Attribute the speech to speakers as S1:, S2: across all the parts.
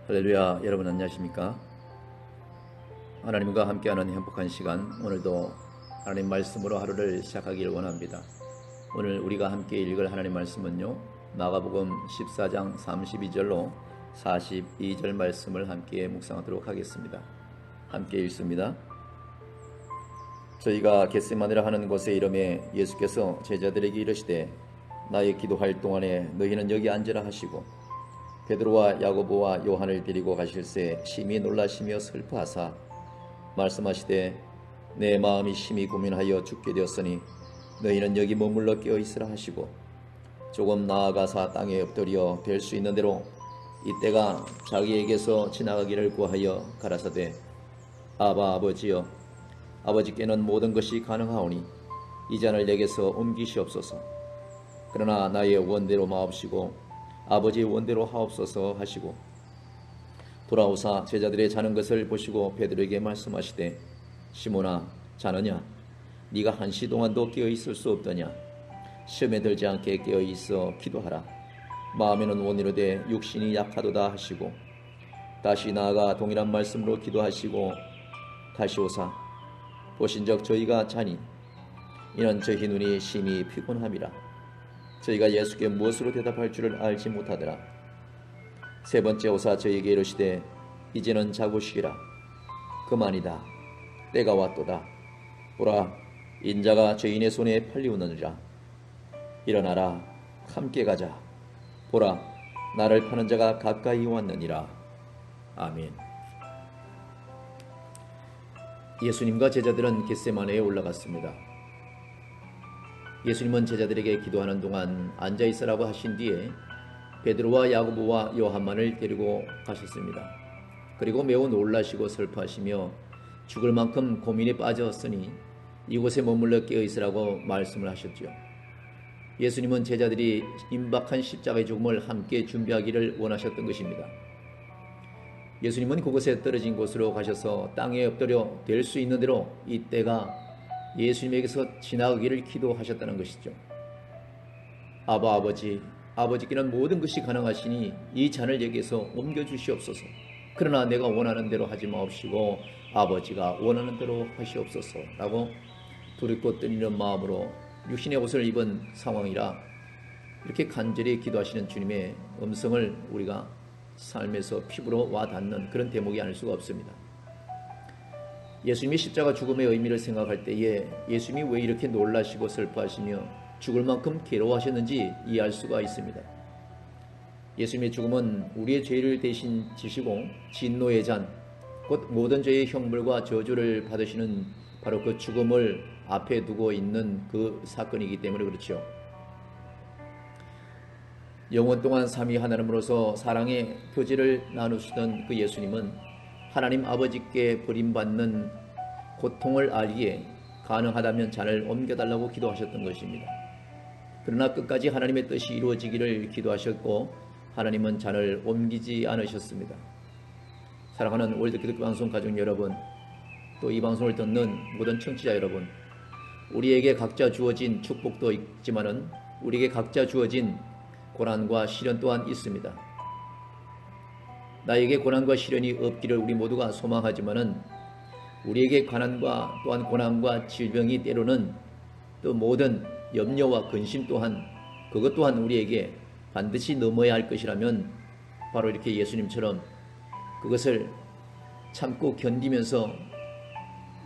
S1: 할렐루야. 여러분 안녕하십니까? 하나님과 함께하는 행복한 시간, 오늘도 하나님 말씀으로 하루를 시작하기를 원합니다. 오늘 우리가 함께 읽을 하나님 말씀은요, 마가복음 14장 32절로 42절 말씀을 함께 묵상하도록 하겠습니다. 함께 읽습니다. 저희가 겟세마네라 하는 곳에 이르매 예수께서 제자들에게 이르시되 나의 기도할 동안에 너희는 여기 앉으라 하시고 베드로와 야고보와 요한을 데리고 가실새 심히 놀라시며 슬퍼하사 말씀하시되 내 마음이 심히 고민하여 죽게 되었으니 너희는 여기 머물러 깨어있으라 하시고 조금 나아가사 땅에 엎드려 될 수 있는 대로 이때가 자기에게서 지나가기를 구하여 가라사대 아바 아버지여 아버지께는 모든 것이 가능하오니 이 잔을 내게서 옮기시옵소서. 그러나 나의 원대로 마옵시고 아버지의 원대로 하옵소서 하시고 돌아오사 제자들의 자는 것을 보시고 베드로에게 말씀하시되 시몬아 자느냐 네가 한시 동안도 깨어있을 수 없더냐. 시험에 들지 않게 깨어있어 기도하라. 마음에는 원이로되 육신이 약하도다 하시고 다시 나아가 동일한 말씀으로 기도하시고 다시 오사 보신즉 저희가 자니 이는 저희 눈이 심히 피곤함이라. 저희가 예수께 무엇으로 대답할 줄을 알지 못하더라. 세 번째 오사 저희에게 이르시되 이제는 자고 쉬라. 그만이다. 때가 왔도다. 보라 인자가 죄인의 손에 팔리우느니라. 일어나라 함께 가자. 보라 나를 파는 자가 가까이 왔느니라. 아멘. 예수님과 제자들은 겟세마네에 올라갔습니다. 예수님은 제자들에게 기도하는 동안 앉아있으라고 하신 뒤에 베드로와 야고보와 요한만을 데리고 가셨습니다. 그리고 매우 놀라시고 슬퍼하시며 죽을 만큼 고민에 빠졌으니 이곳에 머물러 깨어있으라고 말씀을 하셨죠. 예수님은 제자들이 임박한 십자가의 죽음을 함께 준비하기를 원하셨던 것입니다. 예수님은 그곳에 떨어진 곳으로 가셔서 땅에 엎드려 될 수 있는 대로 이때가 예수님에게서 지나가기를 기도하셨다는 것이죠. 아바 아버지, 아버지께는 모든 것이 가능하시니 이 잔을 여기에서 옮겨주시옵소서. 그러나 내가 원하는 대로 하지 마옵시고 아버지가 원하는 대로 하시옵소서 라고 두렵고 떨리는 마음으로 육신의 옷을 입은 상황이라 이렇게 간절히 기도하시는 주님의 음성을 우리가 삶에서 피부로 와닿는 그런 대목이 아닐 수가 없습니다. 예수님이 십자가 죽음의 의미를 생각할 때에 예수님이 왜 이렇게 놀라시고 슬퍼하시며 죽을 만큼 괴로워하셨는지 이해할 수가 있습니다. 예수님의 죽음은 우리의 죄를 대신 지시고 진노의 잔, 곧 모든 죄의 형벌과 저주를 받으시는 바로 그 죽음을 앞에 두고 있는 그 사건이기 때문에 그렇죠. 영원 동안 삼위 하나님으로서 사랑의 교제를 나누시던 그 예수님은 하나님 아버지께 버림받는 고통을 알기에 가능하다면 잔을 옮겨달라고 기도하셨던 것입니다. 그러나 끝까지 하나님의 뜻이 이루어지기를 기도하셨고 하나님은 잔을 옮기지 않으셨습니다. 사랑하는 월드 기독교 방송 가족 여러분, 또 이 방송을 듣는 모든 청취자 여러분, 우리에게 각자 주어진 축복도 있지만은 우리에게 각자 주어진 고난과 시련 또한 있습니다. 나에게 고난과 시련이 없기를 우리 모두가 소망하지만은 우리에게 고난과 또한 고난과 질병이 때로는 또 모든 염려와 근심 또한 그것 또한 우리에게 반드시 넘어야 할 것이라면 바로 이렇게 예수님처럼 그것을 참고 견디면서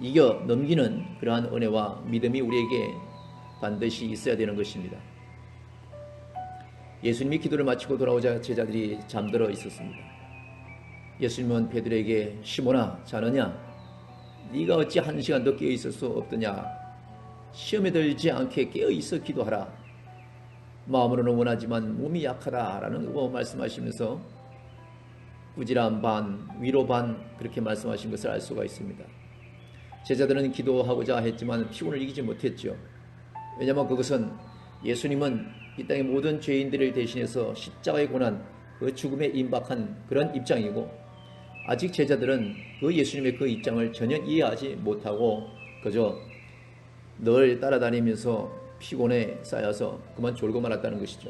S1: 이겨 넘기는 그러한 은혜와 믿음이 우리에게 반드시 있어야 되는 것입니다. 예수님이 기도를 마치고 돌아오자 제자들이 잠들어 있었습니다. 예수님은 베드로에게 시몬아 자느냐 네가 어찌 한 시간도 깨어있을 수 없더냐. 시험에 들지 않게 깨어있어 기도하라. 마음으로는 원하지만 몸이 약하다 라는 거 말씀하시면서 꾸지람 반 위로 반 그렇게 말씀하신 것을 알 수가 있습니다. 제자들은 기도하고자 했지만 피곤을 이기지 못했죠. 왜냐하면 그것은 예수님은 이 땅의 모든 죄인들을 대신해서 십자가의 고난 그 죽음에 임박한 그런 입장이고 아직 제자들은 그 예수님의 그 입장을 전혀 이해하지 못하고 그저 늘 따라다니면서 피곤에 쌓여서 그만 졸고 말았다는 것이죠.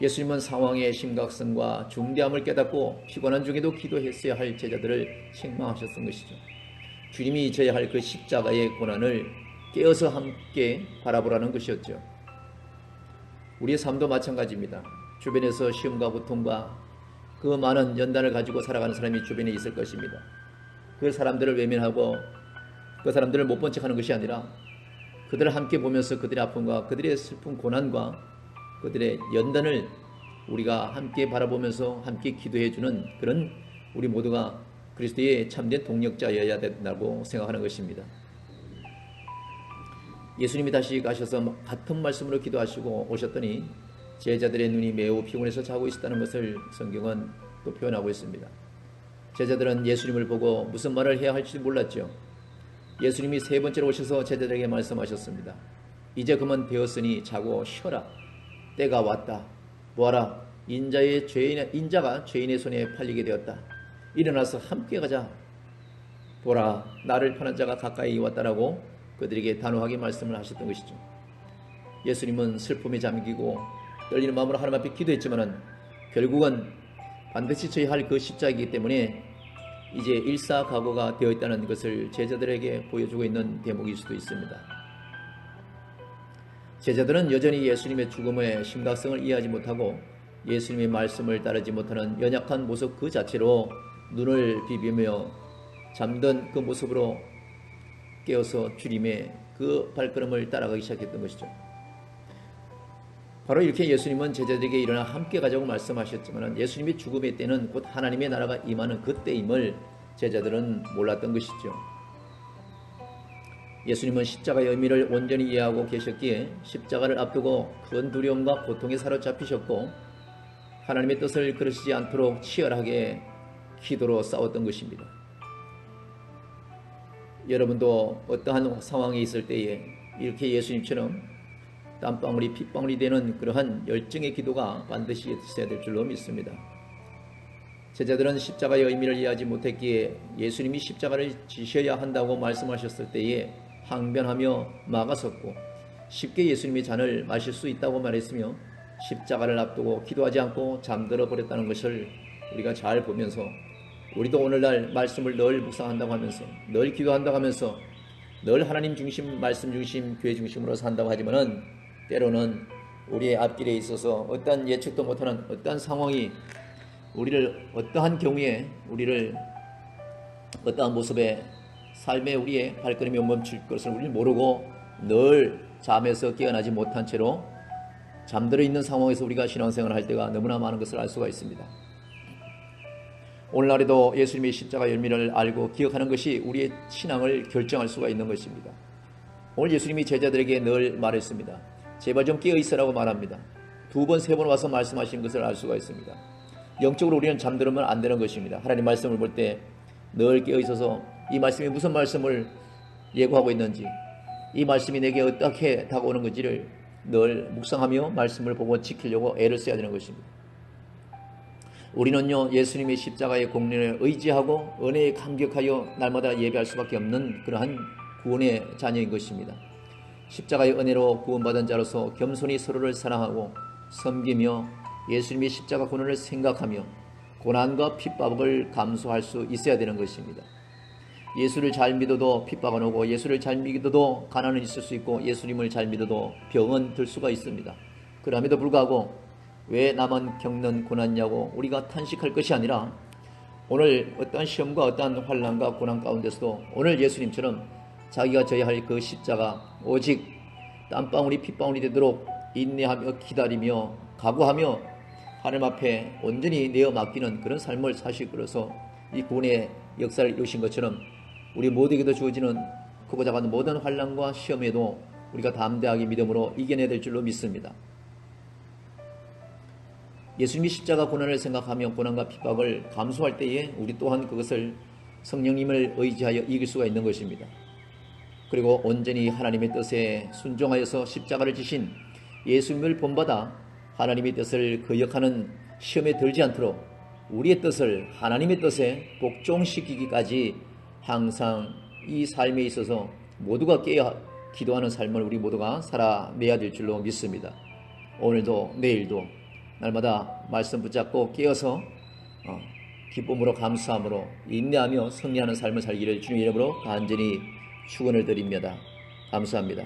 S1: 예수님은 상황의 심각성과 중대함을 깨닫고 피곤한 중에도 기도했어야 할 제자들을 책망하셨던 것이죠. 주님이 져야 할 그 십자가의 고난을 깨어서 함께 바라보라는 것이었죠. 우리의 삶도 마찬가지입니다. 주변에서 시험과 고통과 그 많은 연단을 가지고 살아가는 사람이 주변에 있을 것입니다. 그 사람들을 외면하고 그 사람들을 못 본 척하는 것이 아니라 그들을 함께 보면서 그들의 아픔과 그들의 슬픈 고난과 그들의 연단을 우리가 함께 바라보면서 함께 기도해주는 그런 우리 모두가 그리스도의 참된 동력자여야 된다고 생각하는 것입니다. 예수님이 다시 가셔서 같은 말씀으로 기도하시고 오셨더니 제자들의 눈이 매우 피곤해서 자고 있었다는 것을 성경은 또 표현하고 있습니다. 제자들은 예수님을 보고 무슨 말을 해야 할지 몰랐죠. 예수님이 세 번째로 오셔서 제자들에게 말씀하셨습니다. 이제 그만 되었으니 자고 쉬어라. 때가 왔다. 보아라. 인자가 죄인의 손에 팔리게 되었다. 일어나서 함께 가자. 보라. 나를 편한 자가 가까이 왔다라고 그들에게 단호하게 말씀을 하셨던 것이죠. 예수님은 슬픔에 잠기고 떨리는 마음으로 하나님 앞에 기도했지만 결국은 반드시 져야 할 그 십자가이기 때문에 이제 일사각오가 되어 있다는 것을 제자들에게 보여주고 있는 대목일 수도 있습니다. 제자들은 여전히 예수님의 죽음의 심각성을 이해하지 못하고 예수님의 말씀을 따르지 못하는 연약한 모습 그 자체로 눈을 비비며 잠든 그 모습으로 깨어서 주님의 그 발걸음을 따라가기 시작했던 것이죠. 바로 이렇게 예수님은 제자들에게 일어나 함께 가자고 말씀하셨지만 예수님의 죽음의 때는 곧 하나님의 나라가 임하는 그 때임을 제자들은 몰랐던 것이죠. 예수님은 십자가의 의미를 온전히 이해하고 계셨기에 십자가를 앞두고 큰 두려움과 고통에 사로잡히셨고 하나님의 뜻을 그르치지 않도록 치열하게 기도로 싸웠던 것입니다. 여러분도 어떠한 상황에 있을 때에 이렇게 예수님처럼 땀방울이 핏방울이 되는 그러한 열정의 기도가 반드시 있어야 될 줄로 믿습니다. 제자들은 십자가의 의미를 이해하지 못했기에 예수님이 십자가를 지셔야 한다고 말씀하셨을 때에 항변하며 막아섰고 쉽게 예수님의 잔을 마실 수 있다고 말했으며 십자가를 앞두고 기도하지 않고 잠들어 버렸다는 것을 우리가 잘 보면서 우리도 오늘날 말씀을 늘 묵상한다고 하면서 늘 기도한다고 하면서 늘 하나님 중심, 말씀 중심, 교회 중심으로 산다고 하지만은 때로는 우리의 앞길에 있어서 어떠한 예측도 못하는 어떠한 상황이 우리를 어떠한 경우에 우리를 어떠한 모습의 삶에 우리의 발걸음이 멈출 것을 우리는 모르고 늘 잠에서 깨어나지 못한 채로 잠들어 있는 상황에서 우리가 신앙생활을 할 때가 너무나 많은 것을 알 수가 있습니다. 오늘날에도 예수님의 십자가 열미를 알고 기억하는 것이 우리의 신앙을 결정할 수가 있는 것입니다. 오늘 예수님이 제자들에게 늘 말했습니다. 제발 좀 깨어있으라고 말합니다. 2번, 3번 와서 말씀하신 것을 알 수가 있습니다. 영적으로 우리는 잠들으면 안 되는 것입니다. 하나님 말씀을 볼 때 늘 깨어있어서 이 말씀이 무슨 말씀을 예고하고 있는지 이 말씀이 내게 어떻게 다가오는 건지를 늘 묵상하며 말씀을 보고 지키려고 애를 써야 되는 것입니다. 우리는요 예수님의 십자가의 공로에 의지하고 은혜에 감격하여 날마다 예배할 수밖에 없는 그러한 구원의 자녀인 것입니다. 십자가의 은혜로 구원받은 자로서 겸손히 서로를 사랑하고 섬기며 예수님의 십자가 고난을 생각하며 고난과 핍박을 감수할 수 있어야 되는 것입니다. 예수를 잘 믿어도 핍박은 오고 예수를 잘 믿어도 가난은 있을 수 있고 예수님을 잘 믿어도 병은 들 수가 있습니다. 그럼에도 불구하고 왜 나만 겪는 고난이냐고 우리가 탄식할 것이 아니라 오늘 어떠한 시험과 어떠한 환난과 고난 가운데서도 오늘 예수님처럼 자기가 져야 할 그 십자가 오직 땀방울이 핏방울이 되도록 인내하며 기다리며 각오하며 하나님 앞에 온전히 내어 맡기는 그런 삶을 사시고서 이 구원의 역사를 이루신 것처럼 우리 모두에게도 주어지는 크고 작은 모든 환난과 시험에도 우리가 담대하게 믿음으로 이겨내야 될 줄로 믿습니다. 예수님이 십자가 고난을 생각하며 고난과 핍박을 감수할 때에 우리 또한 그것을 성령님을 의지하여 이길 수가 있는 것입니다. 그리고 온전히 하나님의 뜻에 순종하여서 십자가를 지신 예수님을 본받아 하나님의 뜻을 거역하는 시험에 들지 않도록 우리의 뜻을 하나님의 뜻에 복종시키기까지 항상 이 삶에 있어서 모두가 깨어 기도하는 삶을 우리 모두가 살아내야 될 줄로 믿습니다. 오늘도 내일도 날마다 말씀 붙잡고 깨어서 기쁨으로 감사함으로 인내하며 승리하는 삶을 살기를 주님 이름으로 간절히 축원을 드립니다. 감사합니다.